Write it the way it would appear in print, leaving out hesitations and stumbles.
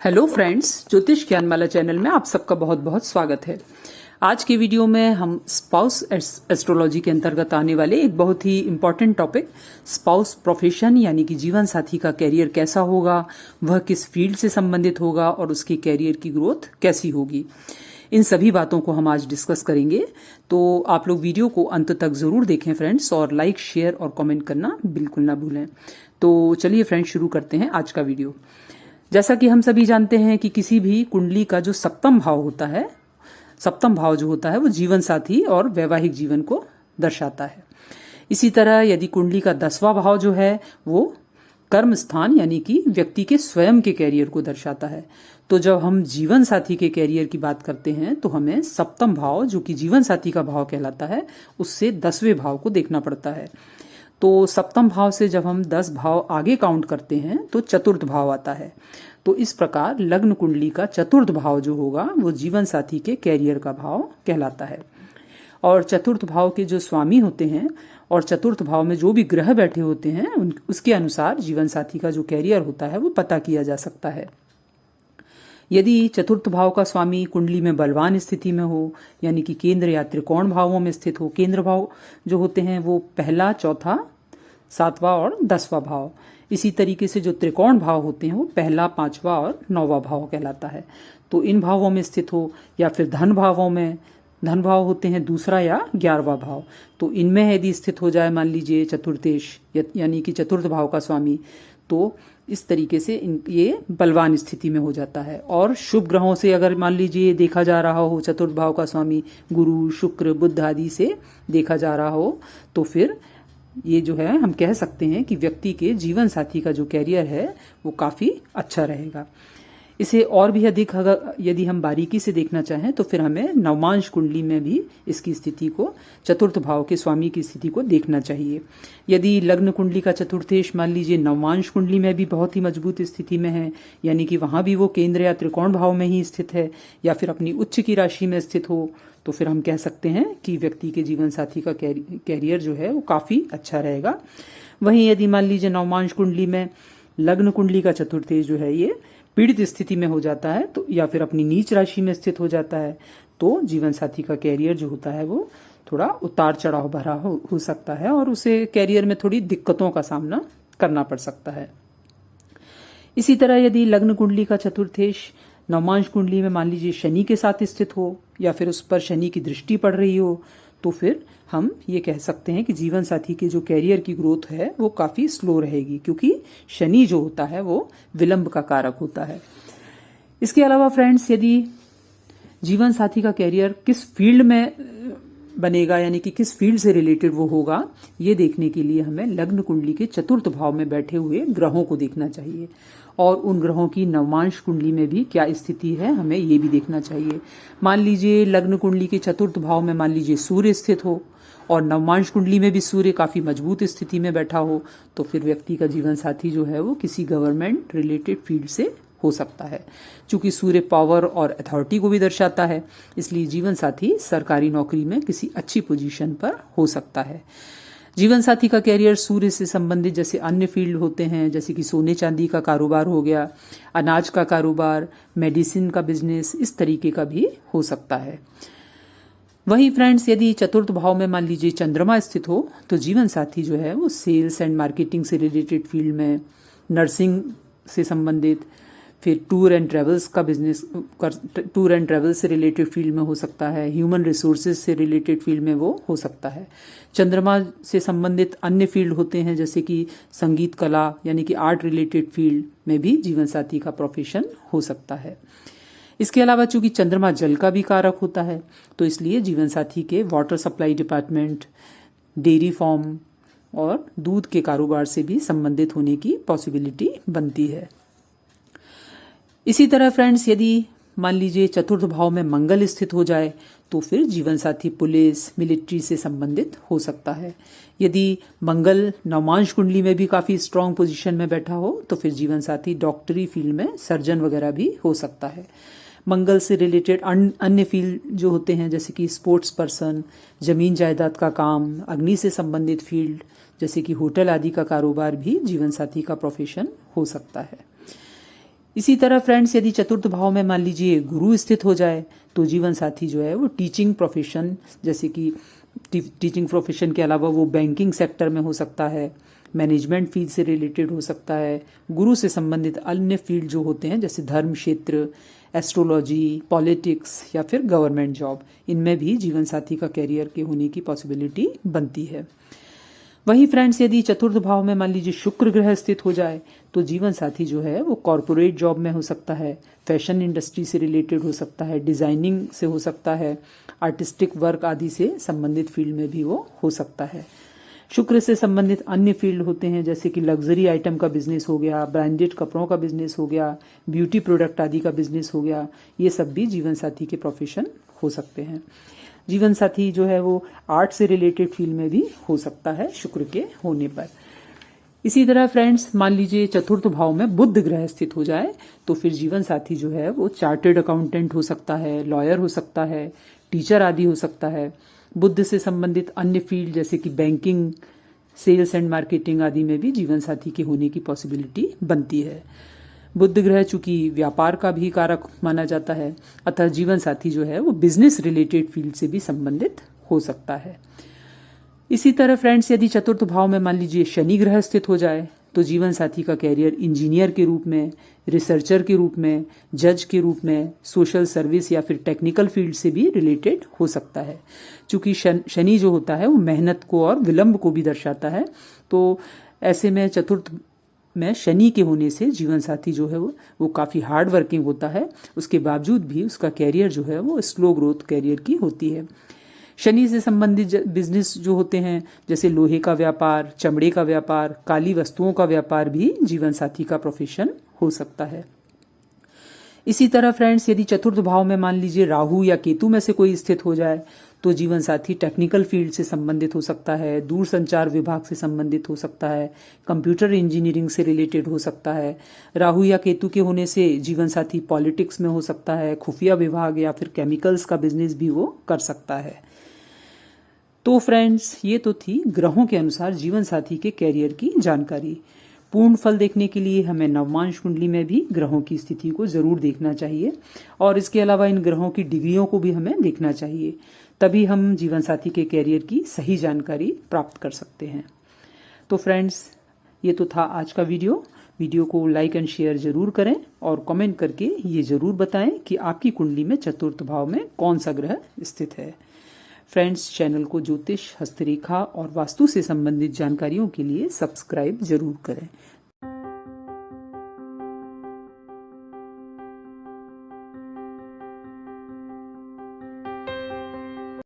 Hello friends, ज्योतिष ज्ञानमाला channel में आप सबका बहुत बहुत स्वागत है। आज के वीडियो में हम स्पाउस एस्ट्रोलॉजी के अंतर्गत आने वाले एक बहुत ही इम्पॉर्टेंट टॉपिक स्पाउस प्रोफेशन यानी कि जीवन साथी का कैरियर कैसा होगा, वह किस फील्ड से संबंधित होगा और उसके कैरियर की ग्रोथ कैसी होगी, इन सभी बातों को हम आज डिस्कस करेंगे। तो आप लोग वीडियो को अंत तक जरूर देखें फ्रेंड्स, और लाइक, शेयर और कमेंट करना बिल्कुल ना भूलें। तो चलिए फ्रेंड्स, शुरू करते हैं आज का वीडियो। जैसा कि हम सभी जानते हैं कि किसी भी कुंडली का जो सप्तम भाव होता है, सप्तम भाव जो होता है वो जीवन साथी और वैवाहिक जीवन को दर्शाता है। इसी तरह यदि कुंडली का 10वां भाव जो है वो कर्म स्थान यानी कि व्यक्ति के स्वयं के कैरियर को दर्शाता है। तो जब हम जीवन साथी के कैरियर की बात करते हैं तो हमें सप्तम भाव, जो कि जीवन साथी का भाव कहलाता है, उससे 10वें भाव को देखना पड़ता है। तो सप्तम भाव से जब हम 10 भाव आगे काउंट करते हैं तो चतुर्थ भाव आता है। तो इस प्रकार लग्न कुंडली का चतुर्थ भाव जो होगा वो जीवन साथी के कैरियर का भाव कहलाता है। और चतुर्थ भाव के जो स्वामी होते हैं और चतुर्थ भाव में जो भी ग्रह बैठे होते हैं उसके अनुसार जीवन साथी का जो कैरियर होता है वो पता किया जा सकता है। यदि चतुर्थ भाव का स्वामी कुंडली में बलवान स्थिति में हो, यानी कि केंद्र या त्रिकोण भावों में स्थित हो, केंद्र भाव जो होते हैं वो पहला, चौथा, 7वां और 10वां भाव, इसी तरीके से जो त्रिकोण भाव होते हैं वो पहला, 5वां और 9वां भाव कहलाता है। तो इन भावों में स्थित हो, या फिर धन भावों में, धन भाव होते हैं दूसरा या 11वां भाव, तो इनमें यदि स्थित हो जाए मान लीजिए चतुर्थेश यानी कि चतुर्थ भाव का स्वामी, तो इस तरीके से ये बलवान स्थिति में हो जाता है। और शुभ ग्रहों से अगर मान लीजिए देखा जा रहा हो, चतुर्थ भाव का स्वामी गुरु, शुक्र, बुध आदि से देखा जा रहा हो, तो फिर ये जो है हम कह सकते हैं कि व्यक्ति के जीवन साथी का जो कैरियर है वो काफी अच्छा रहेगा। इसे और भी अधिक अगर यदि हम बारीकी से देखना चाहें तो फिर हमें नवमांश कुंडली में भी इसकी स्थिति को, चतुर्थ भाव के स्वामी की स्थिति को देखना चाहिए। यदि लग्न कुंडली का चतुर्थेश मान लीजिए नवमांश कुंडली में भी बहुत ही मजबूत स्थिति में है, यानी कि वहां भी वो केंद्र या त्रिकोण भाव में ही स्थित है, या फिर अपनी उच्च की राशि में स्थित हो, तो फिर हम कह सकते हैं कि व्यक्ति के जीवन साथी का कैरियर जो है वो काफी अच्छा रहेगा। वहीं यदि मान लीजिए नवमांश कुंडली में लग्न कुंडली का चतुर्थेश जो है ये पीड़ित स्थिति में हो जाता है, तो या फिर अपनी नीच राशि में स्थित हो जाता है, तो जीवन साथी का कैरियर जो होता है वो थोड़ा उतार चढ़ाव भरा हो सकता है और उसे कैरियर में थोड़ी दिक्कतों का सामना करना पड़ सकता है। इसी तरह यदि लग्न कुंडली का चतुर्थेश नवमांश कुंडली में मान लीजिए शनि के साथ स्थित हो, या फिर उस पर शनि की दृष्टि पड़ रही हो, तो फिर हम ये कह सकते हैं कि जीवन साथी के जो कैरियर की ग्रोथ है वो काफी स्लो रहेगी, क्योंकि शनि जो होता है वो विलंब का कारक होता है। इसके अलावा फ्रेंड्स, यदि जीवन साथी का कैरियर किस फील्ड में बनेगा, यानी कि किस फील्ड से रिलेटेड वो होगा, ये देखने के लिए हमें लग्न कुंडली के चतुर्थ भाव में बैठे हुए ग्रहों को देखना चाहिए, और उन ग्रहों की नवमांश कुंडली में भी क्या स्थिति है हमें ये भी देखना चाहिए। मान लीजिए लग्न कुंडली के चतुर्थ भाव में मान लीजिए सूर्य स्थित हो और नवमांश कुंडली में भी सूर्य काफी मजबूत स्थिति में बैठा हो, तो फिर व्यक्ति का जीवन साथी जो है वो किसी गवर्नमेंट रिलेटेड फील्ड से हो सकता है। चूंकि सूर्य पावर और अथॉरिटी को भी दर्शाता है, इसलिए जीवन साथी सरकारी नौकरी में किसी अच्छी पोजीशन पर हो सकता है। जीवन साथी का कैरियर सूर्य से संबंधित जैसे अन्य फील्ड होते हैं, जैसे कि सोने चांदी का कारोबार हो गया, अनाज का कारोबार, मेडिसिन का बिजनेस, इस तरीके का भी हो सकता है। वहीं फ्रेंड्स, यदि चतुर्थ भाव में मान लीजिए चंद्रमा स्थित हो, तो जीवन साथी जो है वो सेल्स एंड मार्केटिंग से रिलेटेड फील्ड में, नर्सिंग से संबंधित, फिर टूर एंड ट्रेवल्स का बिजनेस, टूर एंड ट्रेवल्स से रिलेटेड फील्ड में हो सकता है, ह्यूमन रिसोर्सेज से रिलेटेड फील्ड में वो हो सकता है। चंद्रमा से संबंधित अन्य फील्ड होते हैं जैसे कि संगीत कला यानी कि आर्ट रिलेटेड फील्ड में भी जीवन साथी का प्रोफेशन हो सकता है। इसके अलावा चूंकि चंद्रमा जल का भी कारक होता है, तो इसलिए जीवन साथी के water supply department, dairy farm और दूध के कारोबार से भी संबंधित होने की पॉसिबिलिटी बनती है। इसी तरह फ्रेंड्स, यदि मान लीजिए चतुर्थ भाव में मंगल स्थित हो जाए, तो फिर जीवन साथी पुलिस, मिलिट्री से संबंधित हो सकता है। यदि मंगल नवमांश कुंडली में भी काफी स्ट्रांग पोजीशन में बैठा हो, तो फिर जीवन साथी डॉक्टरी फील्ड में सर्जन वगैरह भी हो सकता है। मंगल से रिलेटेड अन्य फील्ड जो होते हैं जैसे कि स्पोर्ट्स पर्सन, जमीन जायदाद का काम, अग्नि से संबंधित फील्ड जैसे कि होटल आदि का कारोबार भी जीवन साथी का प्रोफेशन हो सकता है। इसी तरह फ्रेंड्स यदि चतुर्थ भाव में मान लीजिए गुरु स्थित हो जाए तो जीवन साथी जो है वो टीचिंग प्रोफेशन, जैसे कि टीचिंग प्रोफेशन के अलावा वो बैंकिंग सेक्टर में हो सकता है, मैनेजमेंट फील्ड से रिलेटेड हो सकता है, गुरु से संबंधित अन्य फील्ड जो होते हैं जैसे धर्म क्षेत्र, एस्ट्रोलॉजी, पॉलिटिक्स या फिर गवर्नमेंट जॉब, इनमें भी जीवन साथी का कैरियर के होने की पॉसिबिलिटी बनती है। वही फ्रेंड्स यदि चतुर्थ भाव में मान लीजिए शुक्र ग्रह स्थित हो जाए तो जीवन साथी जो है वो कॉरपोरेट जॉब में हो सकता है, फैशन इंडस्ट्री से रिलेटेड हो सकता है, डिजाइनिंग से हो सकता है, आर्टिस्टिक वर्क आदि से संबंधित फील्ड में भी वो हो सकता है। शुक्र से संबंधित अन्य फील्ड होते हैं जैसे कि लग्जरी आइटम का बिजनेस हो गया, ब्रांडेड कपड़ों का बिजनेस हो गया, ब्यूटी प्रोडक्ट आदि का बिजनेस हो गया, ये सब भी जीवन साथी के प्रोफेशन हो सकते हैं। जीवन साथी जो है वो आर्ट से रिलेटेड फील्ड में भी हो सकता है शुक्र के होने पर। इसी तरह फ्रेंड्स मान लीजिए चतुर्थ भाव में बुध ग्रह स्थित हो जाए तो फिर जीवन साथी जो है वो चार्टर्ड अकाउंटेंट हो सकता है, लॉयर हो सकता है, टीचर आदि हो सकता है। बुध से संबंधित अन्य फील्ड जैसे कि बैंकिंग, सेल्स एंड मार्केटिंग आदि में भी जीवन साथी के होने की पॉसिबिलिटी बनती है। बुध ग्रह चूंकि व्यापार का भी कारक माना जाता है, अतः जीवन साथी जो है वो बिजनेस रिलेटेड फील्ड से भी संबंधित हो सकता है। इसी तरह फ्रेंड्स यदि चतुर्थ भाव में मान लीजिए शनि ग्रह स्थित हो जाए तो जीवन साथी का कैरियर इंजीनियर के रूप में, रिसर्चर के रूप में, जज के रूप में, सोशल सर्विस या फिर टेक्निकल फील्ड से भी रिलेटेड हो सकता है। चूंकि शनि जो होता है वो मेहनत को और विलंब को भी दर्शाता है, तो ऐसे में चतुर्थ में शनि के होने से जीवन साथी जो है वो काफ़ी हार्ड वर्किंग होता है, उसके बावजूद भी उसका कैरियर जो है वो स्लो ग्रोथ कैरियर की होती है। शनि से संबंधित बिजनेस जो होते हैं जैसे लोहे का व्यापार, चमड़े का व्यापार, काली वस्तुओं का व्यापार भी जीवन साथी का प्रोफेशन हो सकता है। इसी तरह फ्रेंड्स यदि चतुर्थ भाव में मान लीजिए राहु या केतु में से कोई स्थित हो जाए तो जीवन साथी टेक्निकल फील्ड से संबंधित हो सकता है, दूर संचार विभाग से संबंधित हो सकता है, कंप्यूटर इंजीनियरिंग से रिलेटेड हो सकता है। राहु या केतु के होने से जीवन साथी पॉलिटिक्स में हो सकता है, खुफिया विभाग या फिर केमिकल्स का बिजनेस भी वो कर सकता है। तो फ्रेंड्स ये तो थी ग्रहों के अनुसार जीवन साथी के कैरियर की जानकारी। पूर्ण फल देखने के लिए हमें नवमांश कुंडली में भी ग्रहों की स्थिति को जरूर देखना चाहिए और इसके अलावा इन ग्रहों की डिग्रियों को भी हमें देखना चाहिए, तभी हम जीवन साथी के कैरियर की सही जानकारी प्राप्त कर सकते हैं। तो फ्रेंड्स ये तो था आज का वीडियो को लाइक एंड शेयर जरूर करें और कमेंट करके ये जरूर बताएं कि आपकी कुंडली में चतुर्थ भाव में कौन सा ग्रह स्थित है। फ्रेंड्स चैनल को ज्योतिष, हस्तरेखा और वास्तु से संबंधित जानकारियों के लिए सब्सक्राइब जरूर करें।